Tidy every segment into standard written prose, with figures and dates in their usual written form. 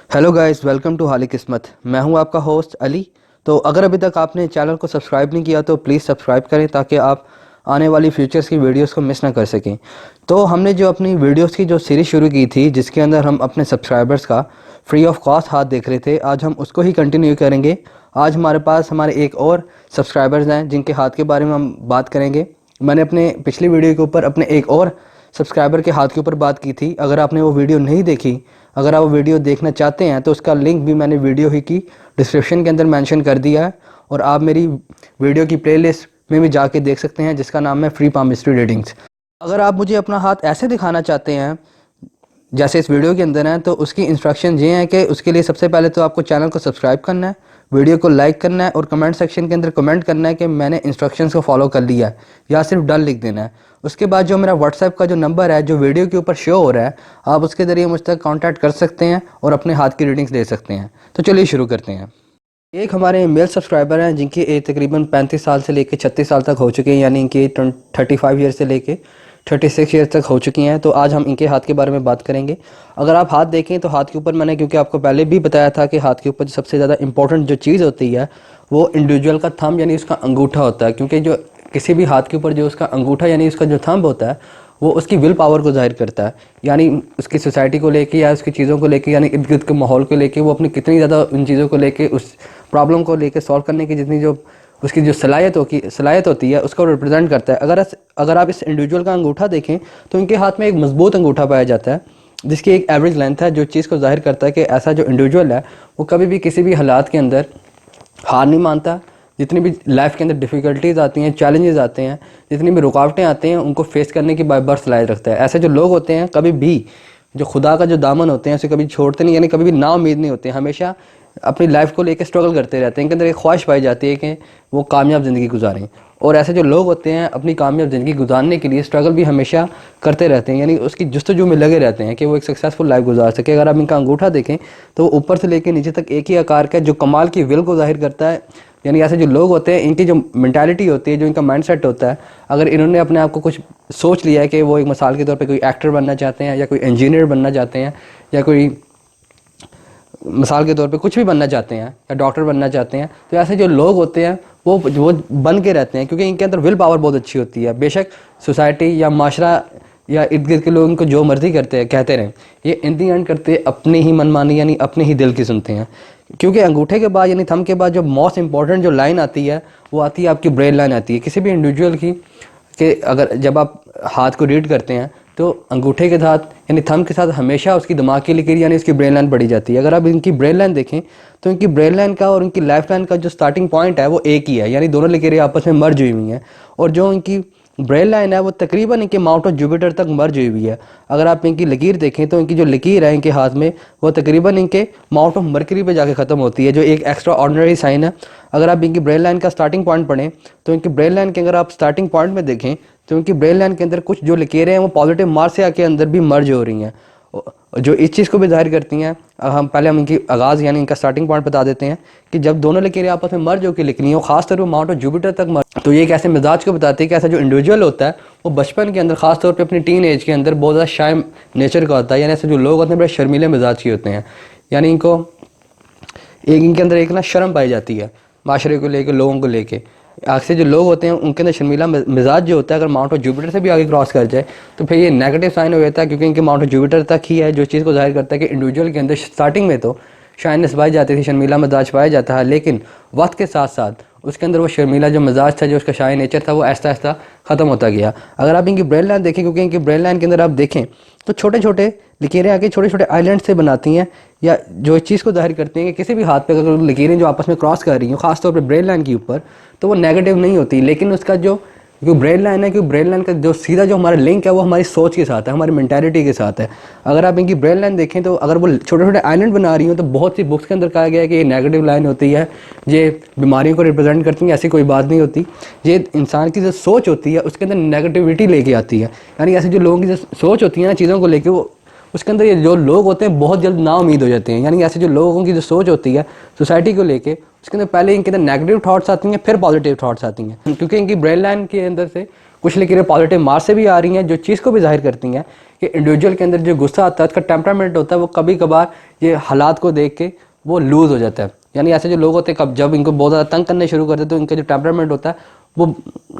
Hello guys, welcome to हाली किस्मत। मैं हूं आपका होस्ट अली। तो अगर अभी तक आपने चैनल को सब्सक्राइब नहीं किया तो प्लीज़ सब्सक्राइब करें ताकि आप आने वाली फ्यूचर्स की वीडियोस को मिस ना कर सकें। तो हमने जो अपनी वीडियोस की जो सीरीज़ शुरू की थी जिसके अंदर हम अपने सब्सक्राइबर्स का फ्री ऑफ कॉस्ट हाथ देख रहे थे, आज हम उसको ही कंटिन्यू करेंगे। आज हमारे पास हमारे एक और सब्सक्राइबर्स हैं जिनके हाथ के बारे में हम बात करेंगे। मैंने अपने पिछली वीडियो के ऊपर अपने एक और सब्सक्राइबर के हाथ के ऊपर बात की थी। अगर आपने वो वीडियो नहीं देखी, अगर आप वो वीडियो देखना चाहते हैं तो उसका लिंक भी मैंने वीडियो ही की डिस्क्रिप्शन के अंदर मेंशन कर दिया है, और आप मेरी वीडियो की प्लेलिस्ट में भी जाके देख सकते हैं जिसका नाम है फ्री पामिस्ट्री रीडिंग्स। अगर आप मुझे अपना हाथ ऐसे दिखाना चाहते हैं जैसे इस वीडियो के अंदर है, तो उसकी इंस्ट्रक्शन ये है कि उसके लिए सबसे पहले तो आपको चैनल को सब्सक्राइब करना है, वीडियो को लाइक करना है और कमेंट सेक्शन के अंदर कमेंट करना है कि मैंने इंस्ट्रक्शंस को फॉलो कर लिया है, या सिर्फ डन लिख देना है। उसके बाद जो मेरा व्हाट्सएप का जो नंबर है जो वीडियो के ऊपर शो हो रहा है, आप उसके ज़रिए मुझ तक कॉन्टैक्ट कर सकते हैं और अपने हाथ की रीडिंग्स ले सकते हैं। तो चलिए शुरू करते हैं। एक हमारे मेल सब्सक्राइबर हैं जिनकी एज तकरीबन 35 साल से लेकर 36 साल तक हो चुकी है, यानी इनकी 35 ईयर से लेके 36 ईयर तक हो चुकी हैं। तो आज हम इनके हाथ के बारे में बात करेंगे। अगर आप हाथ देखें तो हाथ के ऊपर मैंने, क्योंकि आपको पहले भी बताया था कि हाथ के ऊपर सबसे ज़्यादा इंपॉर्टेंट जो चीज़ होती है वो इंडिविजुअल का थंब यानी उसका अंगूठा होता है, क्योंकि जो किसी भी हाथ के ऊपर जो उसका अंगूठा यानी उसका जो थंब होता है वो उसकी विल पावर को जाहिर करता है, यानी उसकी सोसाइटी को लेके या उसकी चीज़ों को लेके, यानी इर्द गिर्द के माहौल को लेके वो अपनी कितनी ज़्यादा उन चीज़ों को लेके, उस प्रॉब्लम को लेके सॉल्व करने की जितनी जो उसकी जो सलाहियत होती है उसको रिप्रेजेंट करता है। अगर आप इस इंडिविजुअल का अंगूठा देखें तो इनके हाथ में एक मजबूत अंगूठा पाया जाता है जिसकी एक एवरेज लेंथ है, जो चीज़ को जाहिर करता है कि ऐसा जो इंडिविजुअल है वो कभी भी किसी भी हालात के अंदर हार नहीं मानता। जितनी भी लाइफ के अंदर डिफ़िकल्टीज आती हैं, चैलेंजेस आते हैं, जितनी भी रुकावटें आती हैं, उनको फेस करने की बाय बर्थ सलाहियत रखता है। ऐसे जो लोग होते हैं कभी भी जो खुदा का जो दामन होते हैं उसे कभी छोड़ते नहीं, यानी कभी भी ना उम्मीद नहीं होते हैं, हमेशा अपनी लाइफ को लेकर स्ट्रगल करते रहते हैं। इनके अंदर एक ख्वाहिश पाई जाती है कि वो कामयाब ज़िंदगी गुजारें, और ऐसे जो लोग होते हैं अपनी कामयाब ज़िंदगी गुजारने के लिए स्ट्रगल भी हमेशा करते रहते हैं, यानी उसकी जस्तजू में लगे रहते हैं कि वो एक सक्सेसफुल लाइफ गुजार सके। अगर आप इनका अंगूठा देखें तो ऊपर से लेकर नीचे तक एक ही आकार का, जो कमाल की विल को जाहिर करता है। यानी ऐसे जो लोग होते हैं इनकी जो मेंटालिटी होती है, जो इनका माइंडसेट होता है, अगर इन्होंने अपने आप को कुछ सोच लिया है कि वो एक मिसाल के तौर पे कोई एक्टर बनना चाहते हैं या कोई इंजीनियर बनना चाहते हैं या कोई मिसाल के तौर पे कुछ भी बनना चाहते हैं या डॉक्टर बनना चाहते हैं, तो ऐसे जो लोग होते हैं वो बन के रहते हैं, क्योंकि इनके अंदर विल पावर बहुत अच्छी होती है। बेशक सोसाइटी या माशरा या इर्द गिर्द के लोग इनको जो मर्जी करते हैं कहते रहें, ये इन दी एंड करते अपनी ही मनमानी यानी अपने ही दिल की सुनते हैं। क्योंकि अंगूठे के बाद यानी थंब के बाद जो मोस्ट इंपॉर्टेंट जो लाइन आती है वो आती है आपकी ब्रेन लाइन आती है किसी भी इंडिविजुअल की। कि अगर जब आप हाथ को रीड करते हैं तो अंगूठे के साथ यानी थंब के साथ हमेशा उसकी दिमाग की लकीर यानी उसकी ब्रेन लाइन पड़ी जाती है। अगर आप इनकी ब्रेन लाइन देखें तो इनकी ब्रेन लाइन का और इनकी लाइफ लाइन का जो स्टार्टिंग पॉइंट है वो एक ही है, यानी दोनों लकीरें आपस में मर्ज हुई हुई हैं। और जो इनकी ब्रेन लाइन है वो तकरीबन इनके माउंट ऑफ जुपिटर तक मर्ज हुई हुई है। अगर आप इनकी लकीर देखें तो इनकी जो लकीर है इनके हाथ में वो तकरीबन इनके माउंट ऑफ मरकरी पे जाके ख़त्म होती है, जो एक एक्स्ट्रा ऑर्डिनरी साइन है। अगर आप इनकी ब्रेन लाइन का स्टार्टिंग पॉइंट पढ़ें तो इनकी ब्रेन लाइन के अगर आप स्टार्टिंग पॉइंट में देखें तो इनकी ब्रेन लाइन के अंदर कुछ जो लकीरें हैं वो पॉजिटिव मार्स से आके अंदर भी मर्ज हो रही हैं, जो इस चीज़ को भी जाहिर करती हैं। हम इनकी आगाज़ यानी इनका स्टार्टिंग पॉइंट बता देते हैं कि जब दोनों लकीरें आपस में मर्ज होकर लिखनी है, खासतौर पर माउंट ऑफ जुपिटर तक मर्ज, तो ये एक ऐसे मिजाज को बताती है कि ऐसा जो इंडिविजुअल होता है वो बचपन के अंदर खासतौर पर अपनी टीन एज के अंदर बहुत ज़्यादा शाय नेचर का होता है। यानी ऐसे जो लोग होते हैं बड़े शर्मीले मिजाज के होते हैं, यानी इनके अंदर एक ना शर्म पाई जाती है माशरे को लेकर, लोगों को लेकर। अक्सर जो लोग होते हैं उनके अंदर शर्मीला मिजाज जो होता है अगर माउंट ऑफ जुपिटर से भी आगे क्रॉस कर जाए तो फिर ये नेगेटिव साइन हो जाता है, क्योंकि इनके माउंट ऑफ जुपिटर तक ही है, जो चीज़ को जाहिर करता है कि इंडिविजुअल के अंदर स्टार्टिंग में तो शाइनेस पाई जाती थी, शर्मीला मिजाज पाया जाता है, लेकिन वक्त के साथ साथ उसके अंदर वो शर्मीला जो मिजाज था, जो उसका शाय नेचर था, वो आहिस्ता आहिस्ता ख़त्म होता गया। अगर आप इनकी ब्रेन लाइन देखें, क्योंकि इनकी ब्रेन लाइन के अंदर आप देखें तो छोटे छोटे लकीरें आके छोटे छोटे आइलैंड से बनाती हैं, या जो इस चीज़ को जाहिर करती हैं कि किसी भी हाथ पे अगर लकीरें जो आपस में क्रॉस कर रही हैं खासतौर पे ब्रेन लाइन के ऊपर, तो वो नेगेटिव नहीं होती, लेकिन उसका जो ब्रेन लाइन है, क्योंकि ब्रेन लाइन का जो सीधा जो हमारा लिंक है वो हमारी सोच के साथ है, हमारी मेंटालिटी के साथ है। अगर आप इनकी ब्रेन लाइन देखें तो अगर वो छोटे छोटे आइलैंड बना रही हो तो बहुत सी बुक्स के अंदर कहा गया है कि ये नेगेटिव लाइन होती है, ये बीमारियों को रिप्रेजेंट करती है। ऐसी कोई बात नहीं होती, ये इंसान की जो सोच होती है उसके अंदर नेगेटिविटी लेके आती है। यानी ऐसे जो लोगों की जो सोच होती है ना चीज़ों को लेकर, वो उसके अंदर ये जो लोग होते हैं बहुत जल्द ना उम्मीद हो जाते हैं। यानी ऐसे जो लोगों की जो सोच होती है सोसाइटी को लेके, उसके अंदर पहले इनके अंदर नेगेटिव थॉट्स आती हैं, फिर पॉजिटिव थॉट्स आती हैं, क्योंकि इनकी ब्रेन लाइन के अंदर से कुछ लकीरें पॉजिटिव मार्स से भी आ रही हैं, जो चीज़ को भी जाहिर करती हैं कि इंडिविजुअल के अंदर जो गुस्सा आता है, उसका टेम्परामेंट होता है, वो कभी कभार ये हालात को देख के वो लूज़ हो जाता है। यानी ऐसे जो लोग होते हैं, जब इनको बहुत ज़्यादा तंग करने शुरू करते हैं तो इनका जो टेम्परामेंट होता है वो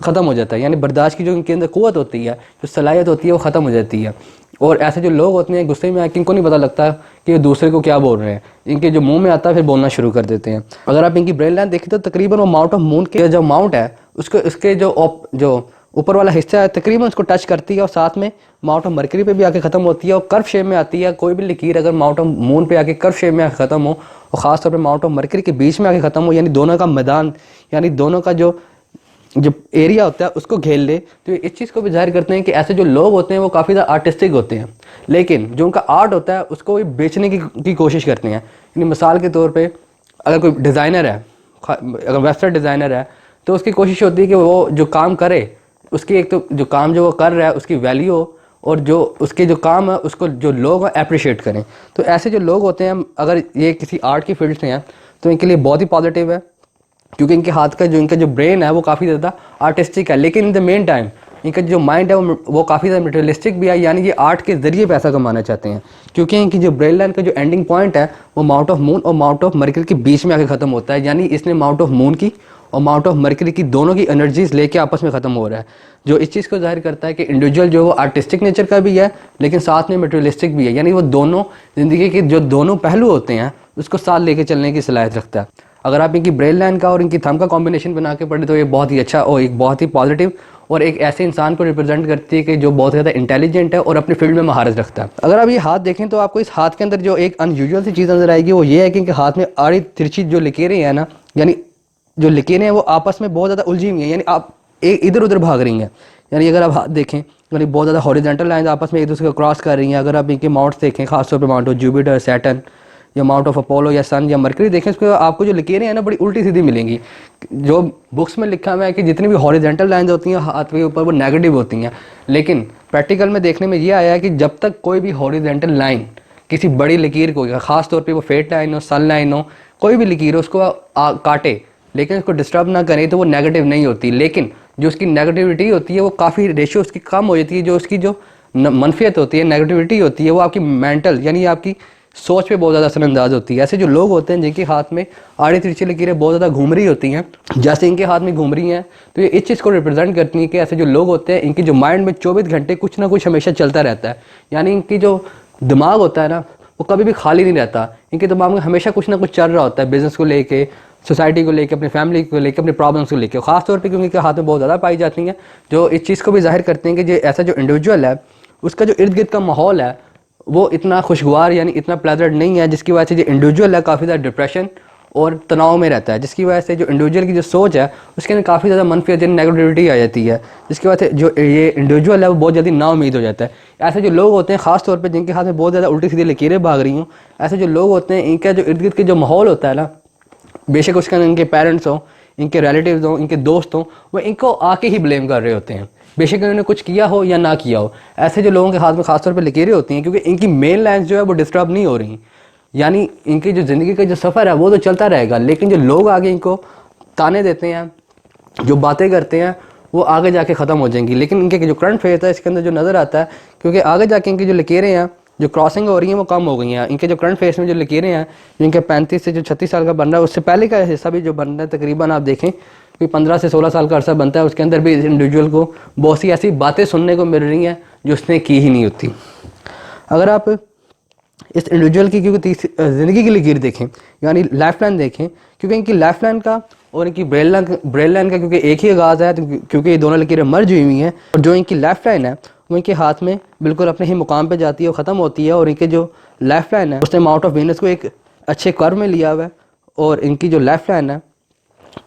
ख़त्म हो जाता है। यानी बर्दाश्त की जो इनके अंदर क़ुव्वत होती है, जो सलाहियत होती है, वो ख़त्म हो जाती है। और ऐसे जो लोग होते हैं गुस्से में आके इनको नहीं पता लगता कि ये दूसरे को क्या बोल रहे हैं, इनके जो मुंह में आता है फिर बोलना शुरू कर देते हैं। अगर आप इनकी ब्रेन लाइन देखें तो तकरीबन वो माउंट ऑफ मून के जो माउंट है उसके उसके जो ऊपर वाला हिस्सा है तकरीबन उसको टच करती है, और साथ में माउंट ऑफ मरकरी पे भी आके ख़त्म होती है और कर्व शेप में आती है। कोई भी लकीर अगर माउंट ऑफ मून पे आके कर्व शेप में आके ख़त्म हो और ख़ासतौर पे माउंट ऑफ मरकरी के बीच में आके ख़त्म हो, यानी दोनों का मैदान, यानी दोनों का जो एरिया होता है उसको घेर ले, तो इस चीज़ को भी जाहिर करते हैं कि ऐसे जो लोग होते हैं वो काफ़ी ज़्यादा आर्टिस्टिक होते हैं, लेकिन जो उनका आर्ट होता है उसको भी बेचने की कोशिश करते हैं। यानी मिसाल के तौर पे अगर कोई डिज़ाइनर है, अगर वेबसाइट डिज़ाइनर है, तो उसकी कोशिश होती है कि वो जो काम करे उसकी एक तो जो काम जो वो कर रहा है उसकी वैल्यू, और जो उसके जो काम है उसको जो लोग अप्रिशिएट करें। तो ऐसे जो लोग होते हैं अगर ये किसी आर्ट की फील्ड से हैं तो इनके लिए बहुत ही पॉजिटिव है, क्योंकि इनके हाथ का इनका जो ब्रेन है वो काफ़ी ज़्यादा आर्टिस्टिक है, लेकिन इन द मेन टाइम इनका जो माइंड है वो काफ़ी ज़्यादा मटेरियलिस्टिक भी है, यानी कि आर्ट के ज़रिए पैसा कमाना चाहते हैं। क्योंकि इनकी जो ब्रेन लाइन का जो एंडिंग पॉइंट है वो माउंट ऑफ मून और माउंट ऑफ मरकरी के बीच में आके ख़त्म होता है। यानी इसने माउंट ऑफ मून की और माउंट ऑफ मरकरी की दोनों की एनर्जीज लेके आपस में ख़त्म हो रहा है, जो इस चीज़ को जाहिर करता है कि इंडिविजुअल जो वो आर्टिस्टिक नेचर का भी है लेकिन साथ में मटेरियलिस्टिक भी है। यानी वो दोनों ज़िंदगी के जो दोनों पहलू होते हैं उसको साथ लेके चलने की सलाहियत रखता है। अगर आप इनकी ब्रेन लाइन का और इनकी थंब का कॉम्बिनेशन बना के पढ़े तो ये बहुत ही अच्छा और एक बहुत ही पॉजिटिव और एक ऐसे इंसान को रिप्रेजेंट करती है कि जो बहुत ज़्यादा इंटेलिजेंट है और अपने फील्ड में महारत रखता है। अगर आप ये हाथ देखें तो आपको इस हाथ के अंदर जो एक अनयूजुअल सी चीज़ नजर आएगी वो ये है कि इनके हाथ में आड़ी तिरछी जो लकीरें हैं ना, यानी जो लकीरें हैं वो आपस में बहुत ज़्यादा उलझी हुई हैं, यानी आप एक इधर उधर भाग रही हैं। यानी अगर आप हाथ देखें यानी बहुत ज़्यादा हॉरिजॉन्टल लाइन आपस में एक दूसरे को क्रॉस कर रही हैं। अगर आप इनके माउंट्स देखें, खासतौर पर माउंट ऑफ जुपिटर, सैटर्न या माउंट ऑफ अपोलो या सन या मरकरी देखें, इसको आपको जो लकीरें हैं ना बड़ी उल्टी सीधी मिलेंगी। जो बुक्स में लिखा हुआ है कि जितनी भी हॉरिजॉन्टल लाइंस होती हैं हाथ के ऊपर वो नेगेटिव होती हैं, लेकिन प्रैक्टिकल में देखने में ये आया है कि जब तक कोई भी हॉरिजॉन्टल लाइन किसी बड़ी लकीर को, खास तौर पे वो फेट लाइन हो, सन लाइन हो, कोई भी लकीर हो उसको काटे लेकिन उसको डिस्टर्ब ना करें तो वो नेगेटिव नहीं होती। लेकिन जो उसकी नेगेटिविटी होती है वो काफ़ी रेशियो उसकी कम हो जाती है। जो उसकी जो मनफियत होती है, नेगेटिविटी होती है, वो आपकी मेंटल यानी आपकी सोच पे बहुत ज़्यादा असरअंदाज होती है। ऐसे जो लोग होते हैं जिनके हाथ में आड़ी तिरछी लकीरें बहुत ज़्यादा घूम रही होती हैं, जैसे इनके हाथ में घूम रही हैं, तो ये इस चीज़ को रिप्रेजेंट करती हैं कि ऐसे जो लोग होते हैं इनकी जो माइंड में 24 घंटे कुछ ना कुछ हमेशा चलता रहता है। यानी इनकी जो दिमाग होता है ना वो कभी भी खाली नहीं रहता, इनके दिमाग में हमेशा कुछ ना कुछ चल रहा होता है, बिजनेस को लेके, सोसाइटी को लेके, अपनी फैमिली को लेके, अपने प्रॉब्लम्स को लेके, खासतौर पे क्योंकि इनके हाथ में बहुत ज़्यादा पाई जाती हैं, जो इस चीज़ को भी जाहिर करते हैं कि जो ऐसा जो इंडिविजुअल है उसका जो इर्द गिर्द का माहौल है वो इतना खुशगवार यानी इतना प्लेजेंट नहीं है, जिसकी वजह से जो इंडिविजुअल है काफ़ी ज़्यादा डिप्रेशन और तनाव में रहता है, जिसकी वजह से जो इंडिविजुअल की जो सोच है उसके अंदर काफ़ी ज़्यादा मनफियत यानी नेगेटिविटी आ जाती है, जिसकी वजह से जो ये इंडिविजुअल है वो बहुत जल्दी नाउम्मीद हो जाता है। ऐसे जो लोग होते हैं ख़ास तौर पे जिनके हाथ में बहुत ज़्यादा उल्टी सीधी लकीरें भाग रही हूँ, ऐसे जो लोग होते हैं इनका जो इर्द गिर्द के जो माहौल होता है ना, बेशक उसके अंदर इनके पेरेंट्स हों, इनके रिलेटिव्स हों, इनके दोस्त हों, वो इनको आके ही ब्लेम कर रहे होते हैं, बेशक उन्होंने कुछ किया हो या ना किया हो। ऐसे जो लोगों के हाथ में खासतौर पे लकीरें होती हैं क्योंकि इनकी मेन लाइन्स जो है वो डिस्टर्ब नहीं हो रही, यानी इनकी जो ज़िंदगी का जो सफ़र है वो तो चलता रहेगा, लेकिन जो लोग आगे इनको ताने देते हैं, जो बातें करते हैं, वो आगे जाके ख़त्म हो जाएंगी। लेकिन इनके जो करंट फेस है इसके अंदर जो नज़र आता है, क्योंकि आगे जाके इनकी जो लकीरें हैं जो क्रॉसिंग हो रही हैं वो कम हो गई हैं। इनके जो करंट फेस में जो लकीरें हैं, जो इनके 35 से जो 36 साल का बन रहा है उससे पहले का हिस्सा भी जो बन रहा है तकरीबन आप देखें कि 15 से 16 साल का अरसा बनता है, उसके अंदर भी इस इंडिविजुअल को बहुत सी ऐसी बातें सुनने को मिल रही हैं जो उसने की ही नहीं होती। अगर आप इस इंडिविजुअल की क्योंकि ज़िंदगी की लकीर देखें यानी लाइफ लाइन देखें, क्योंकि इनकी लाइफ लाइन का और इनकी ब्रेन लाइन का क्योंकि एक ही आगाज़ है, क्योंकि ये दोनों लकीरें मर्ज हुई हैं, और जो इनकी लाइफ लाइन है वो इनके हाथ में बिल्कुल अपने ही मुकाम पे जाती है और ख़त्म होती है। और इनके जो लाइफ लाइन है उसने माउंट ऑफ वीनस को एक अच्छे कर्व में लिया हुआ है, और इनकी जो लाइफ लाइन है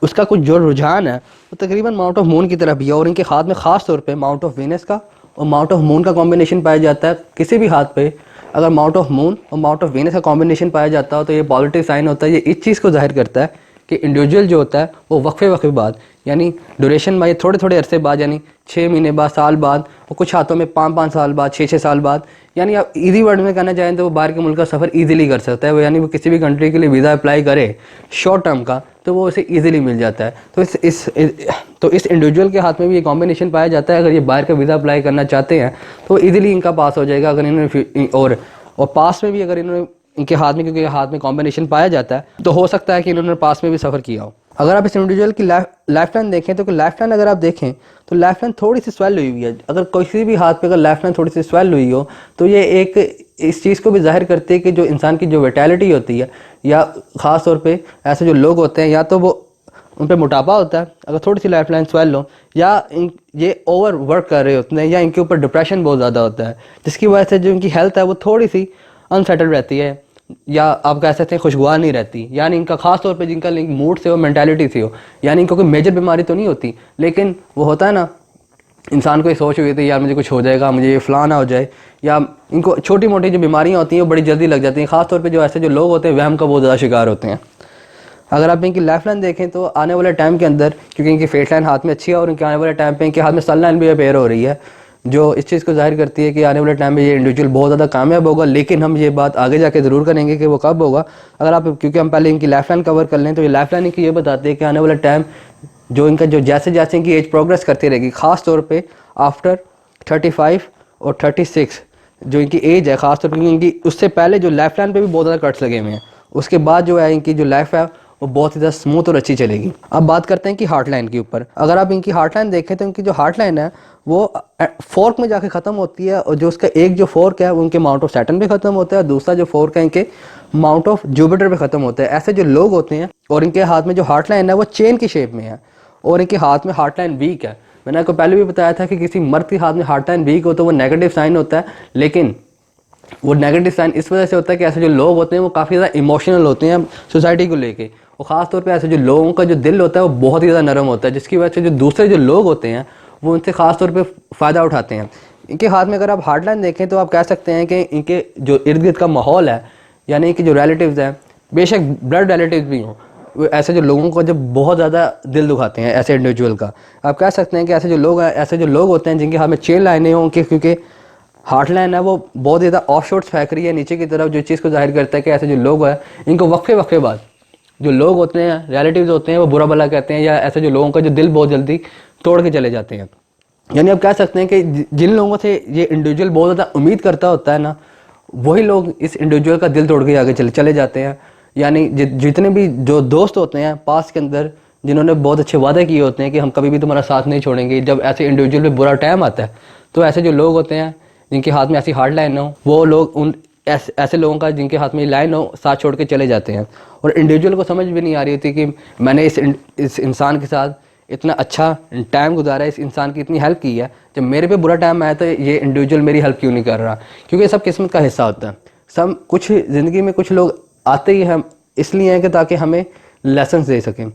उसका कुछ जो रुझान है वो तकरीबन माउंट ऑफ मून की तरफ भी है। और इनके हाथ में ख़ास तौर पे माउंट ऑफ वीनस का और माउंट ऑफ मून का कॉम्बिनेशन पाया जाता है। किसी भी हाथ पे अगर माउंट ऑफ मून और माउंट ऑफ वीनस का कॉम्बिनेशन पाया जाता हो तो ये पॉजिटिव साइन होता है। ये इस चीज़ को जाहिर करता है कि इंडिविजुअल जो होता है वो वक्फे बाद यानी ड्यूरेशन में थोड़े थोड़े अरसे बाद यानी 6 महीने बाद, साल बाद, और कुछ हाथों में 5-5 साल बाद, 6-6 साल बाद, यानी आप इजी वर्ड में कहना चाहें तो वो बाहर के मुल्क का सफ़र ईजिली कर सकता है। वो यानी वो किसी भी कंट्री के लिए वीज़ा अप्लाई करे शॉर्ट टर्म का तो वो उसे ईजिली मिल जाता है। तो इस इंडिविजुअल के हाथ में भी ये कॉम्बिनेशन पाया जाता है। अगर ये बाहर का वीज़ा अप्लाई करना चाहते हैं तो ईजिली इनका पास हो जाएगा। अगर इन्होंने और पास में भी अगर इन्होंने इनके हाथ में, क्योंकि हाथ में कॉम्बिनेशन पाया जाता है, तो हो सकता है कि इन्होंने पास में भी सफ़र किया हो। अगर आप इस इंडिविजुअल की लाइफ लाइन देखें तो लाइफ लाइन अगर आप देखें तो लाइफ लाइन थोड़ी सी स्वेल हुई है। अगर किसी भी हाथ पे अगर लाइफ लाइन थोड़ी सी स्वेल हुई हो तो ये एक इस चीज़ को भी जाहिर करती है कि जो इंसान की जो विटैलिटी होती है, या ख़ास तौर पे ऐसे जो लोग होते हैं या तो वो उन पर मोटापा होता है अगर थोड़ी सी लाइफ लाइन स्वेल हो, या ये ओवर वर्क कर रहे होते हैं, या इनके ऊपर डिप्रेशन बहुत ज़्यादा होता है, जिसकी वजह से जो इनकी हेल्थ है वो थोड़ी सी अनसेटल रहती है, या आप कह सकते हैं खुशगवार नहीं रहती। यानी इनका खास तौर पे जिनका लिंक मूड से हो, मेंटालिटी से हो, यानी इनको कोई मेजर बीमारी तो नहीं होती, लेकिन वो होता है ना, इंसान को ये सोच हुई थी यार मुझे कुछ हो जाएगा, मुझे ये फलां ना हो जाए, या इनको छोटी मोटी जो बीमारियां होती हैं वो बड़ी जल्दी लग जाती हैं। खासतौर पे जो ऐसे जो लोग होते हैं वहम का बहुत ज़्यादा शिकार होते हैं। अगर आप इनकी लाइफ लाइन देखें तो आने वाले टाइम के अंदर, क्योंकि इनकी फेट लाइन हाथ में अच्छी है और इनके आने वाले टाइम पे इनके हाथ में सन लाइन भी अपेयर हो रही है, जो इस चीज़ को जाहिर करती है कि आने वाले टाइम में ये इंडिविजुअल बहुत ज़्यादा कामयाब होगा। लेकिन हम ये बात आगे जाके ज़रूर करेंगे कि वो कब होगा। अगर आप, क्योंकि हम पहले इनकी लाइफ लाइन कवर कर लें तो ये लाइफ लाइन इनकी ये बताती है कि आने वाला टाइम जो इनका जो जैसे जैसे इनकी एज प्रोग्रेस करती रहेगी, ख़ास तौर पे आफ्टर 35 और 36 जो इनकी एज है, ख़ास तौर पर इनकी उससे पहले जो लाइफ लाइन पे भी बहुत ज़्यादा कट्स लगे हुए हैं, उसके बाद जो है इनकी जो लाइफ है वो बहुत ही ज़्यादा स्मूथ और अच्छी चलेगी। अब बात करते हैं कि हार्ट लाइन के ऊपर। अगर आप इनकी हार्ट लाइन देखें तो इनकी जो हार्ट लाइन है वो फोर्क में जाके ख़त्म होती है, और जो उसका एक जो फोर्क है वो उनके माउंट ऑफ सैटर्न पे ख़त्म होता है, और दूसरा जो फोर्क है इनके माउंट ऑफ जुपिटर पे ख़त्म होता है। ऐसे जो लोग होते हैं और इनके हाथ में जो हार्ट लाइन है वो चेन की शेप में है, और इनके हाथ में हार्ट लाइन वीक है। मैंने आपको पहले भी बताया था कि किसी मर्द के हाथ में हार्ट लाइन वीक हो तो वो नेगेटिव साइन होता है, लेकिन वो नेगेटिव साइन इस वजह से होता है कि ऐसे जो लोग होते हैं वो काफ़ी ज़्यादा इमोशनल होते हैं सोसाइटी को लेके, और ख़ास तौर पे ऐसे जो लोगों का जो दिल होता है वो बहुत ही ज़्यादा नरम होता है, जिसकी वजह से जो दूसरे जो लोग होते हैं वो उनसे ख़ास तौर पे फ़ायदा उठाते हैं। इनके हाथ में अगर आप हार्ट लाइन देखें तो आप कह सकते हैं कि इनके जो इर्द गिर्द का माहौल है, यानी कि जो रिलेटिव्स हैं, बेशक ब्लड रिलेटिव्स भी हों, ऐसे जो लोगों को जब बहुत ज़्यादा दिल दुखाते हैं ऐसे इंडिविजुअल का, आप कह सकते हैं कि ऐसे जो लोग हैं, ऐसे जो लोग होते हैं जिनके हाथ में चेन लाइनें हों, क्योंकि हार्ट लाइन है वो बहुत ज़्यादा ऑफ शॉट्स फेंक रही है नीचे की तरफ, जो चीज़ को जाहिर करता है कि ऐसे जो लोग हैं इनको वक्फे बाद जो लोग होते हैं, रिलेटिव्स होते हैं, वो बुरा भला कहते हैं, या ऐसे जो लोगों का जो दिल बहुत जल्दी तोड़ के चले जाते हैं। यानी आप कह सकते हैं कि जिन लोगों से ये इंडिविजुअल बहुत ज़्यादा उम्मीद करता होता है ना, वही लोग इस इंडिविजुअल का दिल तोड़ के आगे चले जाते हैं। यानी जितने भी जो दोस्त होते हैं पास के अंदर, जिन्होंने बहुत अच्छे वादे किए होते हैं कि हम कभी भी तुम्हारा साथ नहीं छोड़ेंगे, जब ऐसे इंडिविजुअल पे बुरा टाइम आता है तो ऐसे जो लोग होते हैं जिनके हाथ में ऐसी हार्ट लाइन हो, वो लोग उन ऐसे लोगों का जिनके हाथ में लाइन हो साथ छोड़ के चले जाते हैं। और इंडिविजुअल को समझ भी नहीं आ रही थी कि मैंने इस इंसान के साथ इतना अच्छा टाइम गुजारा है, इस इंसान की इतनी हेल्प की है, जब मेरे पे बुरा टाइम आया तो ये इंडिविजुअल मेरी हेल्प क्यों नहीं कर रहा। क्योंकि ये सब किस्मत का हिस्सा होता है। सब कुछ ज़िंदगी में कुछ लोग आते ही हम इसलिए हैं कि ताकि हमें लेसन्स दे सकें।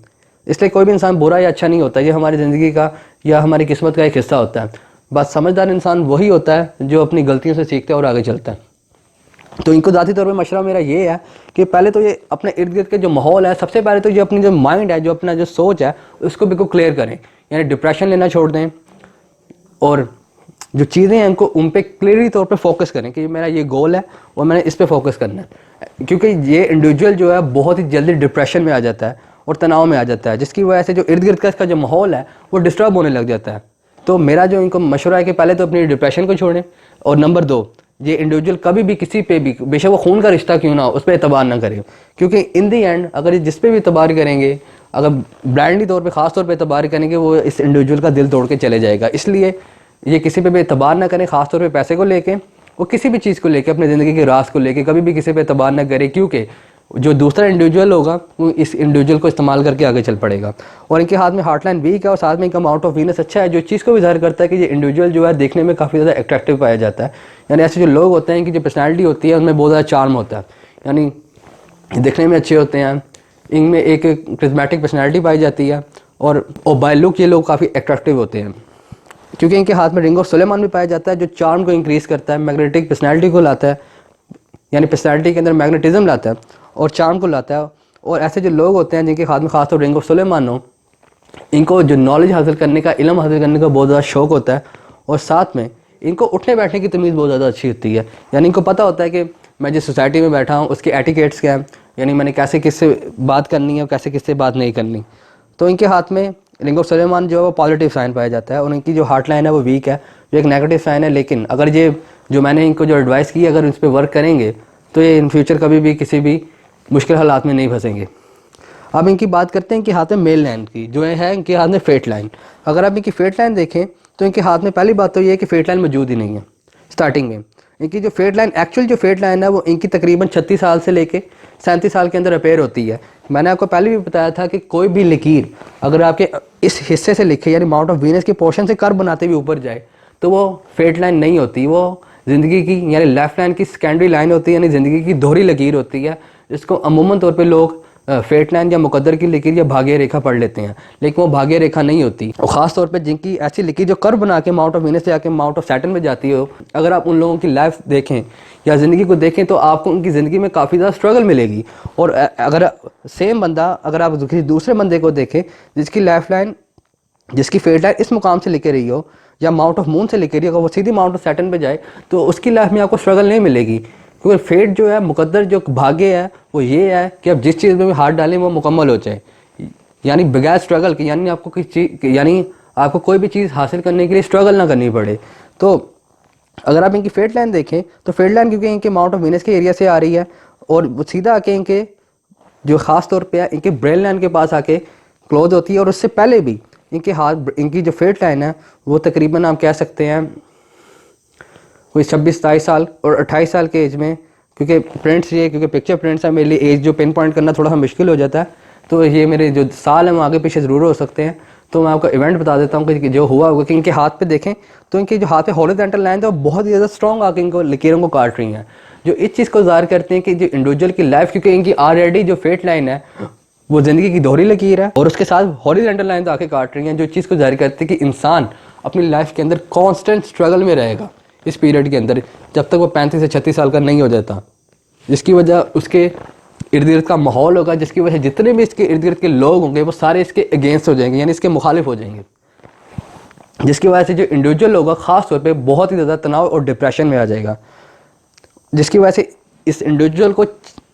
इसलिए कोई भी इंसान बुरा या अच्छा नहीं होता, ये हमारी ज़िंदगी का या हमारी किस्मत का एक हिस्सा होता है। बस समझदार इंसान वही होता है जो अपनी गलतियों से सीखता है और आगे चलता है। तो इनको ज़ाती तौर पे मशवरा मेरा ये है कि पहले तो ये अपने इर्द गिर्द के जो माहौल है, सबसे पहले तो ये अपनी जो माइंड है, जो अपना जो सोच है, उसको बिल्कुल क्लियर करें। यानी डिप्रेशन लेना छोड़ दें, और जो चीज़ें हैं उनको उन पर क्लियरली तौर पे फोकस करें कि मेरा ये गोल है और मैंने इस पर फोकस करना है। क्योंकि ये इंडिविजुअल जो है बहुत ही जल्दी डिप्रेशन में आ जाता है और तनाव में आ जाता है, जिसकी वजह से जो इर्द गिर्द का इसका जो माहौल है वो डिस्टर्ब होने लग जाता है। तो मेरा जो इनको मशवरा है कि पहले तो अपनी डिप्रेशन को छोड़ें, और नंबर 2, ये इंडिविजुअल कभी भी किसी पे भी, बेशक वो खून का रिश्ता क्यों ना हो, उस पर एतबार ना करें। क्योंकि इन दी एंड अगर जिस पे भी एतबार करेंगे, अगर ब्लाइंडली तौर पे ख़ास तौर पे एतबार करेंगे, वो इस इंडिविजुअल का दिल तोड़ के चले जाएगा। इसलिए ये किसी पे भी एतबार ना करें, ख़ास तौर पे पैसे को लेके, वो किसी भी चीज़ को लेके, अपनी ज़िंदगी के राज को लेके कभी भी किसी पे एतबार ना करें, क्योंकि जो दूसरा इंडिविजुअल होगा वो इस इंडिविजुअल को इस्तेमाल करके आगे चल पड़ेगा। और इनके हाथ में हार्ट लाइन वीक है और साथ में इनका अमाउंट ऑफ वीनस अच्छा है, जो चीज़ को भी ज़ाहिर करता है कि ये इंडिविजुअल जो है देखने में काफ़ी ज़्यादा अट्रैक्टिव पाया जाता है। यानी ऐसे जो लोग होते हैं कि जो पर्सनैलिटी होती है उनमें बहुत ज़्यादा चार्म होता है, यानी दिखने में अच्छे होते हैं, इनमें एक क्रिस्मेटिक पर्सनैलिटी पाई जाती है, और बाय लुक ये लोग काफ़ी अट्रैक्टिव होते हैं। क्योंकि इनके हाथ में रिंग ऑफ सुलेमान भी पाया जाता है, जो चार्म को इंक्रीज़ करता है, मैग्नेटिक पर्सनैलिटी को लाता है, यानी पर्सनैलिटी के अंदर मैग्नेटिज्म लाता है और चार्म को लाता है। और ऐसे जो लोग होते हैं जिनके हाथ में खासतौर रिंग ऑफ सुलेमान हो, इनको जो नॉलेज हासिल करने का, इल्म हासिल करने का बहुत ज़्यादा शौक़ होता है, और साथ में इनको उठने बैठने की तमीज़ बहुत ज़्यादा अच्छी होती है। यानी इनको पता होता है कि मैं जिस सोसाइटी में बैठा हूँ उसके एटिकेट्स क्या हैं, यानी मैंने कैसे किससे बात करनी है और कैसे किससे बात नहीं करनी। तो इनके हाथ में रिंग ऑफ सुलेमान जो है वो पॉजिटिव साइन पाया जाता है और इनकी जो हार्ट लाइन है वो वीक है, जो एक नेगेटिव साइन है। लेकिन अगर ये जो मैंने इनको जो एडवाइस की अगर इस पर वर्क करेंगे तो ये इन फ्यूचर कभी भी किसी भी मुश्किल हालात में नहीं फंसेंगे। अब इनकी बात करते हैं कि हाथ में मेल लाइन की, जो है इनके हाथ में फेट लाइन। अगर आप इनकी फेट लाइन देखें तो इनके हाथ में पहली बात तो ये है कि फेट लाइन मौजूद ही नहीं है स्टार्टिंग में। इनकी जो फेट लाइन, एक्चुअल जो फेट लाइन है वो इनकी तकरीबन 36 साल से लेके 37 साल के अंदर रिपेयर होती है। मैंने आपको पहले भी बताया था कि कोई भी लकीर अगर आपके इस हिस्से से लिखे यानी माउंट ऑफ वीनस के पोर्शन से कर्व बनाते हुए ऊपर जाए तो वो फेट लाइन नहीं होती, वो ज़िंदगी की यानी लेफ्ट लाइन की सेकेंडरी लाइन होती है, यानी ज़िंदगी की दोहरी लकीर होती है, जिसको अमूमन तौर पे लोग फेट लाइन या मुकद्दर की लकीर या भाग्य रेखा पढ़ लेते हैं, लेकिन वो भाग्य रेखा नहीं होती। और ख़ास तौर पे जिनकी ऐसी लकीर जो कर्व बना के माउंट ऑफ वीनस से आके माउंट ऑफ सैटर्न में जाती हो, अगर आप उन लोगों की लाइफ देखें या ज़िंदगी को देखें तो आपको उनकी ज़िंदगी में काफ़ी ज़्यादा स्ट्रगल मिलेगी। और अगर सेम बंदा अगर आप किसी दूसरे बंदे को देखें जिसकी लाइफ लाइन, जिसकी फेट लाइन इस मुकाम से लेके रही हो या माउंट ऑफ मून से लेके रही हो, अगर वो सीधी माउंट ऑफ सैटर्न पे जाए तो उसकी लाइफ में आपको स्ट्रगल नहीं मिलेगी। क्योंकि फेट जो है, मुकद्दर जो भाग्य है वो ये है कि आप जिस चीज़ में भी हाथ डालें वो मुकम्मल हो जाए, यानी बगैर स्ट्रगल के, यानी आपको किसी चीज़, यानी आपको कोई भी चीज़ हासिल करने के लिए स्ट्रगल ना करनी पड़े। तो अगर आप इनकी फेट लाइन देखें तो फेट लाइन क्योंकि इनके माउंट ऑफ वीनस के एरिया से आ रही है और वो सीधा आके इनके जो ख़ास तौर पे है इनके ब्रेन लाइन के पास आके क्लोज होती है। और उससे पहले भी इनके हाथ, इनकी जो फेट लाइन है वो तकरीबन आप कह सकते हैं कोई 26-27 साल और 28 साल के एज में, क्योंकि प्रिंट्स ये, क्योंकि पिक्चर प्रिंट्स है मेरे लिए एज जो पिन पॉइंट करना थोड़ा सा मुश्किल हो जाता है, तो ये मेरे जो साल हैं वो आगे पीछे ज़रूर हो सकते हैं। तो मैं आपको इवेंट बता देता हूँ कि जो हुआ होगा कि इनके हाथ पे देखें तो इनके जो हाथ पे हॉरिजॉन्टल लाइन है वो बहुत ही ज़्यादा स्ट्रॉन्ग आके इनको लकीरों को काट रही हैं, जो इस चीज़ को ज़ाहिर करते हैं कि जो इंडिविजुअल की लाइफ, क्योंकि इनकी ऑलरेडी जो फेट लाइन है वो ज़िंदगी की दोहरी लकीर है और उसके साथ हॉरिजॉन्टल लाइन तो आके काट रही हैं, जो चीज़ को ज़ाहिर करती है कि इंसान अपनी लाइफ के अंदर कॉन्स्टेंट स्ट्रगल में रहेगा इस पीरियड के अंदर जब तक वो 35 से 36 साल का नहीं हो जाता, जिसकी वजह उसके इर्द गिर्द का माहौल होगा, जिसकी वजह जितने भी इसके इर्द गिर्द के लोग होंगे वो सारे इसके अगेंस्ट हो जाएंगे, यानी इसके मुखालिफ हो जाएंगे, जिसकी वजह से जो इंडिविजुअल होगा ख़ास तौर पे बहुत ही ज़्यादा तनाव और डिप्रेशन में आ जाएगा, जिसकी वजह से इस इंडिविजुअल को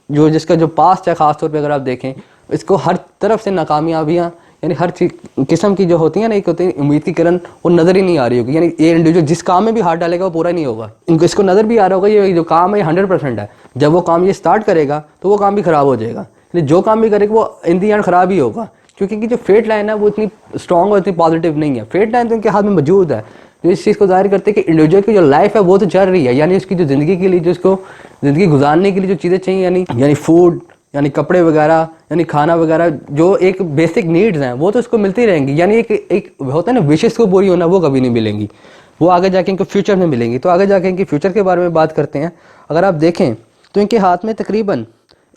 जो जिसका जो पास्ट है ख़ास तौर पे अगर आप देखें इसको हर तरफ से नाकामयाबियाँ, यानी हर किस्म की जो होती है ना, एक होती है उम्मीद की किरण, वो नज़र ही नहीं आ रही होगी, यानी ये इंडिविजुअल जिस काम में भी हाथ डालेगा वो पूरा नहीं होगा। इनको इसको नज़र भी आ रहा होगा ये जो काम है 100% है, जब वो काम ये स्टार्ट करेगा तो वो काम भी ख़राब हो जाएगा, यानी जो काम भी करेगा वो इन दी एंड ख़राब ही होगा, क्योंकि इनकी जो फेट लाइन है वो इतनी स्ट्रॉन्ग और इतनी पॉजिटिव नहीं है। फेट लाइन तो इनके हाथ में मौजूद है, जो इस चीज़ को जाहिर करते हैं कि इंडिविजुअल की जो लाइफ है वो तो चल रही है, यानी उसकी जो ज़िंदगी के लिए, जो उसको ज़िंदगी गुजारने के लिए जो चीज़ें चाहिए, यानी फूड, यानी कपड़े वगैरह, यानी खाना वगैरह, जो एक बेसिक नीड्स हैं वो तो इसको मिलती रहेंगी, यानी एक होता है ना विशेष को पूरी होना, वो कभी नहीं मिलेंगी, वो आगे जाके इनको फ्यूचर में मिलेंगी। तो आगे जाके इनके फ्यूचर के बारे में बात करते हैं। अगर आप देखें तो इनके हाथ में तकरीबन,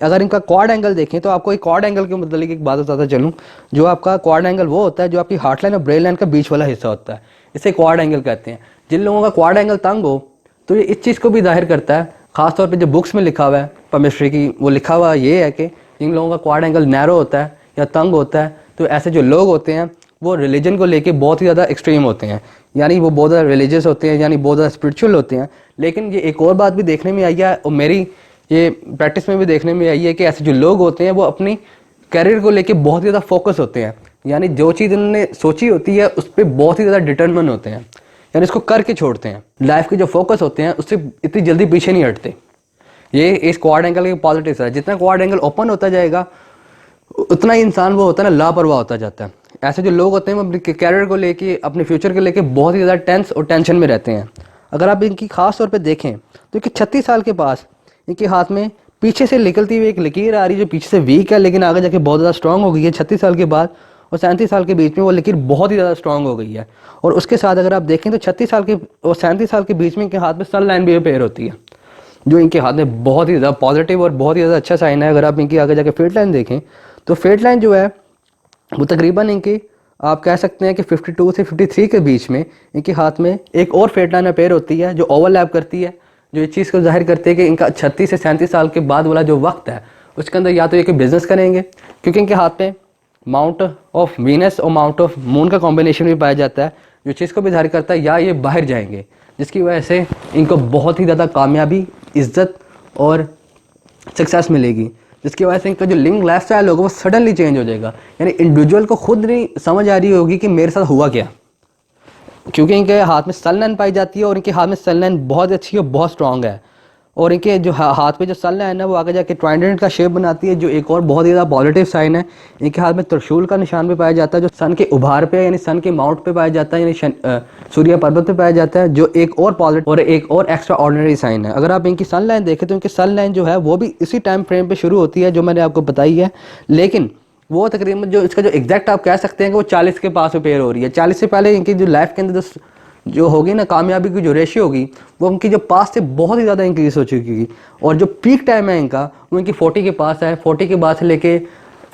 अगर इनका क्वाड एंगल देखें तो आपको एक क्वाड एंगल के मतलब एक बात बताता चलूँ, जो आपका क्वाड एंगल वो होता है जो आपकी हार्ट लाइन और ब्रेन लाइन का बीच वाला हिस्सा होता है, इसे क्वाड एंगल कहते हैं। जिन लोगों का क्वाड एंगल तंग हो तो ये इस चीज़ को भी जाहिर करता है, ख़ासतौर पर जो बुक्स में लिखा हुआ है केमिस्ट्री की, वो लिखा हुआ ये है कि जिन लोगों का क्वाड एंगल नैरो होता है या तंग होता है तो ऐसे जो लोग होते हैं वो रिलीजन को लेके बहुत ही ज़्यादा एक्सट्रीम होते हैं, यानी वो बहुत ज़्यादा रिलीजियस होते हैं, यानी बहुत ज़्यादा स्पिरिचुअल होते हैं। लेकिन ये एक और बात भी देखने में आई है और मेरी ये प्रैक्टिस में भी देखने में आई है कि ऐसे जो लोग होते हैं वो अपनी कैरियर को लेके बहुत ज़्यादा फोकस होते हैं, यानी जो चीज़ उन्होंने सोची होती है उस पर बहुत ही ज़्यादा डिटरमिन होते हैं, यानी इसको करके छोड़ते हैं। लाइफ के जो फोकस होते हैं उससे इतनी जल्दी पीछे नहीं हटते। ये इस क्वाड एंगल के पॉजिटिव है, जितना क्वाड एंगल ओपन होता जाएगा उतना ही इंसान वो होता है ना लापरवाह होता जाता है। ऐसे जो लोग होते हैं वो अपने कैरियर को लेके, अपने फ्यूचर को लेके बहुत ही ज़्यादा टेंस और टेंशन में रहते हैं। अगर आप इनकी ख़ास तौर पे देखें तो कि 36 साल के पास इनके हाथ में पीछे से निकलती हुई एक लकीर आ रही है जो पीछे से वीक है लेकिन आगे जाके बहुत ज़्यादा स्ट्रॉन्ग हो गई है। 36 साल के बाद और 37 साल के बीच में वो लकीर बहुत ही ज़्यादा स्ट्रॉन्ग हो गई है। और उसके साथ अगर आप देखें तो 36 साल के और 37 साल के बीच में इनके हाथ में सन लाइन भी रिपेयर होती है, जो इनके हाथ में बहुत ही ज़्यादा पॉजिटिव और बहुत ही ज़्यादा अच्छा साइन है। अगर आप इनकी आगे जाके फेट लाइन देखें तो फेट लाइन जो है वो तकरीबन इनकी आप कह सकते हैं कि 52 से 53 के बीच में इनके हाथ में एक और फेट लाइन रिपेयर होती है जो ओवरलैप करती है, जो इस चीज़ को जाहिर करती है कि इनका 36 से 37 साल के बाद वाला जो वक्त है उसके अंदर या तो ये बिज़नेस करेंगे, क्योंकि इनके हाथ में माउंट ऑफ वीनस और माउंट ऑफ मून का कॉम्बिनेशन भी पाया जाता है, जो चीज़ को भी जाहिर करता है, या ये बाहर जाएंगे जिसकी वजह से इनको बहुत ही ज़्यादा कामयाबी, इज़्ज़त और सक्सेस मिलेगी। जिसकी वजह से इनका जो लिविंग लाइफ स्टाइल होगा वो सडनली चेंज हो जाएगा। यानी इंडिविजुअल को खुद नहीं समझ आ रही होगी कि मेरे साथ हुआ क्या, क्योंकि इनके हाथ में सन लाइन पाई जाती है और इनके हाथ में सन लाइन बहुत अच्छी और बहुत स्ट्रांग है। और इनके जो हाथ पे जो सन लाइन है वो आगे जाके ट्राइडेंट का शेप बनाती है, जो एक और बहुत ही ज़्यादा पॉजिटिव साइन है। इनके हाथ में त्रिशूल का निशान भी पाया जाता है, जो सन के उभार पे यानी सन के माउंट पे पाया जाता है, यानी सूर्य पर्वत पे पाया जाता है, जो एक और पॉजिटिव और एक और एक्स्ट्रा ऑर्डिनरी साइन है। अगर आप इनकी सन लाइन देखें तो इनकी सन लाइन जो है वो भी इसी टाइम फ्रेम पे शुरू होती है जो मैंने आपको बताई है, लेकिन वो तकरीबन जो इसका जो एग्जैक्ट आप कह सकते हैं कि वो 40 के पास अपेयर हो रही है। 40 से पहले इनकी जो लाइफ के अंदर जो होगी ना कामयाबी की जो रेशियो होगी वो उनकी जो पास से बहुत ही ज़्यादा इंक्रीज हो चुकी है। और जो पीक टाइम है इनका वो इनकी 40 के पास है। 40 के बाद से लेके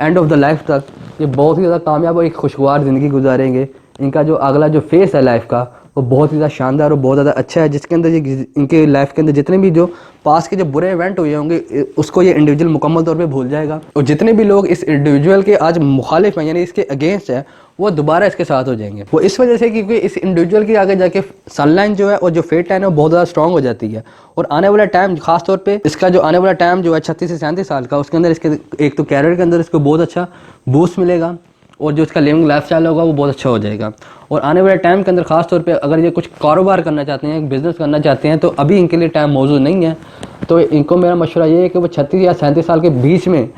एंड ऑफ द लाइफ तक ये बहुत ही ज़्यादा कामयाब और एक खुशगवार ज़िंदगी गुजारेंगे। इनका जो अगला जो फेस है लाइफ का वो बहुत ही ज़्यादा शानदार और बहुत ज़्यादा अच्छा है, जिसके अंदर ये इनके लाइफ के अंदर जितने भी जो पास के जो बुरे इवेंट हुए होंगे उसको ये इंडिविजुअल मुकम्मल तौर पे भूल जाएगा। और जितने भी लोग इस इंडिविजुअल के आज मुखालिफ हैं यानी इसके अगेंस्ट है वो दोबारा इसके साथ हो जाएंगे। वो इस वजह से क्योंकि इस इंडिविजुअल की आगे जाके सनलाइन जो है और जो फेट लाइन है वो बहुत ज़्यादा स्ट्रॉन्ग हो जाती है। और आने वाला टाइम खास तौर पे इसका जो आने वाला टाइम जो है 36 से 37 साल का, उसके अंदर इसके एक तो कैरियर के अंदर इसको बहुत अच्छा बूस्ट मिलेगा और जो इसका लिविंग लाइफ स्टाइल होगा वो बहुत अच्छा हो जाएगा। और आने वाले टाइम के अंदर खास तौर पे अगर ये कुछ कारोबार करना चाहते हैं, बिजनेस करना चाहते हैं, तो अभी इनके लिए टाइम मौजूद नहीं है। तो इनको मेरा मशवरा ये है कि वो 36 या 37 साल के बीच में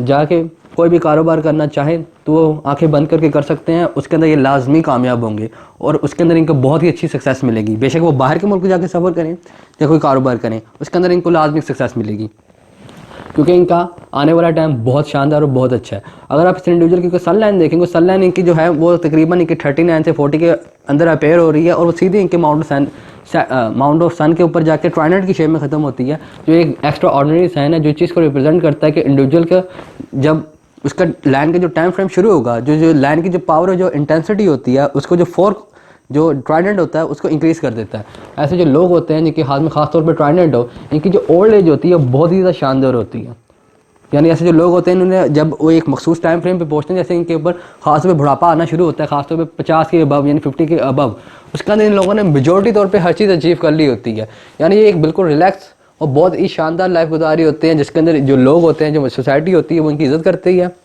जाके कोई भी कारोबार करना चाहें तो वो आंखें बंद करके कर सकते हैं। उसके अंदर ये लाजमी कामयाब होंगे और उसके अंदर इनको बहुत ही अच्छी सक्सेस मिलेगी। बेशक वो बाहर के मुल्क जाके सफ़र करें या कोई कारोबार करें, उसके अंदर इनको लाजमी सक्सेस मिलेगी, क्योंकि इनका आने वाला टाइम बहुत शानदार और बहुत अच्छा है। अगर आप इस इंडिविजुअल की सन लाइन देखेंगे, सन लाइन इनकी जो है वो तकरीबन इनकी 39 से 40 के अंदर अपेयर हो रही है और वो सीधे इनके माउंट ऑफ सन के ऊपर जाके ट्राइडेंट की शेप में ख़त्म होती है, जो एक एक्स्ट्रा ऑर्डिनरी साइन है, जो चीज़ को रिप्रेजेंट करता है कि इंडिविजुअल का जब उसका लाइन का जो टाइम फ्रेम शुरू होगा, जो लाइन की जो पावर और जो इंटेंसिटी होती है उसको जो फोर्क जो ट्राइडेंट होता है उसको इंक्रीज़ कर देता है। ऐसे जो लोग होते हैं जिनके हाथ में खास तौर पर ट्राइडेंट हो, इनकी जो ओल्ड एज होती है बहुत ही ज़्यादा शानदार होती है। यानी ऐसे जो लोग होते हैं इन्होंने जब वो एक मखसूस टाइम फ्रेम पे पहुंचते हैं, जैसे इनके ऊपर खास तौर पे बुढ़ापा आना शुरू होता है, खासतौर पे 50 के अबव यानी 50 के अबव, उसके अंदर इन लोगों ने मेजॉरिटी तौर पे हर चीज़ अचीव कर ली होती है। यानी ये एक बिल्कुल रिलैक्स और बहुत ही शानदार लाइफ गुजारी होते हैं, जिसके अंदर जो लोग होते हैं, जो सोसाइटी होती है वो इनकी इज़्ज़त करती है,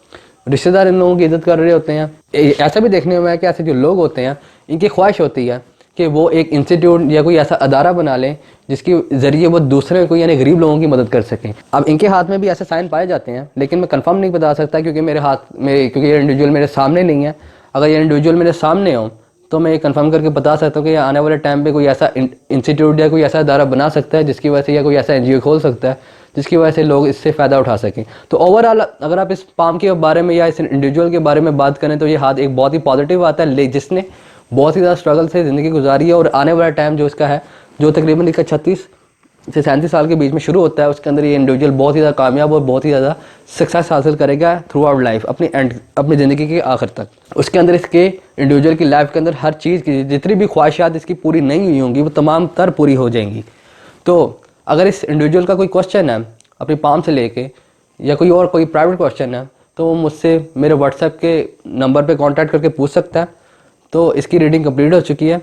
रिश्तेदार इन लोगों की इज़्ज़त कर रहे होते हैं। ऐसा भी देखने में है कि ऐसे जो लोग होते हैं इनकी ख्वाहिश होती है कि वो एक इंस्टीट्यूट या कोई ऐसा अदारा बना लें जिसके ज़रिए वो दूसरे को यानी गरीब लोगों की मदद कर सकें। अब इनके हाथ में भी ऐसे साइन पाए जाते हैं, लेकिन मैं कंफर्म नहीं बता सकता क्योंकि मेरे हाथ में क्योंकि ये इंडिविजुअल मेरे सामने नहीं है। अगर ये इंडिविजुअल मेरे सामने हो तो मैं ये कंफर्म करके बता सकता हूँ कि आने वाले टाइम पे कोई ऐसा इंस्टीट्यूट या कोई ऐसा अदारा बना सकता है जिसकी वजह से, या कोई ऐसा NGO खोल सकता है जिसकी वजह से लोग इससे फ़ायदा उठा सकें। तो ओवरऑल अगर आप इस पाम के बारे में या इस इंडिविजुअल के बारे में बात करें तो ये हाथ एक बहुत ही पॉजिटिव आता है, जिसने बहुत ही ज़्यादा स्ट्रगल से ज़िंदगी गुजारी है। और आने वाला टाइम जो इसका है, जो तकरीबन इसका 36 से 37 साल के बीच में शुरू होता है, उसके अंदर ये इंडिविजुअल बहुत ही ज़्यादा कामयाब और बहुत ही ज़्यादा सक्सेस हासिल करेगा थ्रू आउट लाइफ, अपनी ज़िंदगी के आखिर तक। उसके अंदर इसके इंडिविजुअल की लाइफ के अंदर हर चीज़ की जितनी भी ख्वाहिशात इसकी पूरी नहीं हुई होंगी वो तमाम तर पूरी हो जाएंगी। तो अगर इस इंडिविजुअल का कोई क्वेश्चन है अपनी पाम से लेके या कोई और कोई प्राइवेट क्वेश्चन है तो वो मुझसे मेरे व्हाट्सएप के नंबर पे कांटेक्ट करके पूछ सकता है। तो इसकी रीडिंग कंप्लीट हो चुकी है।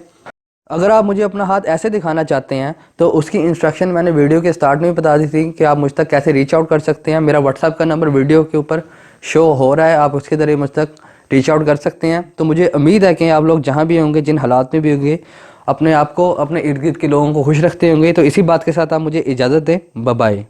अगर आप मुझे अपना हाथ ऐसे दिखाना चाहते हैं तो उसकी इंस्ट्रक्शन मैंने वीडियो के स्टार्ट में भी बता दी थी कि आप मुझ तक कैसे रीच आउट कर सकते हैं। मेरा व्हाट्सएप का नंबर वीडियो के ऊपर शो हो रहा है, आप उसके ज़रिए मुझ तक रीच आउट कर सकते हैं। तो मुझे उम्मीद है कि आप लोग जहाँ भी होंगे, जिन हालात में भी होंगे, अपने आप को, अपने इर्द गिर्द के लोगों को खुश रखते होंगे। तो इसी बात के साथ आप मुझे इजाज़त दें। Bye bye.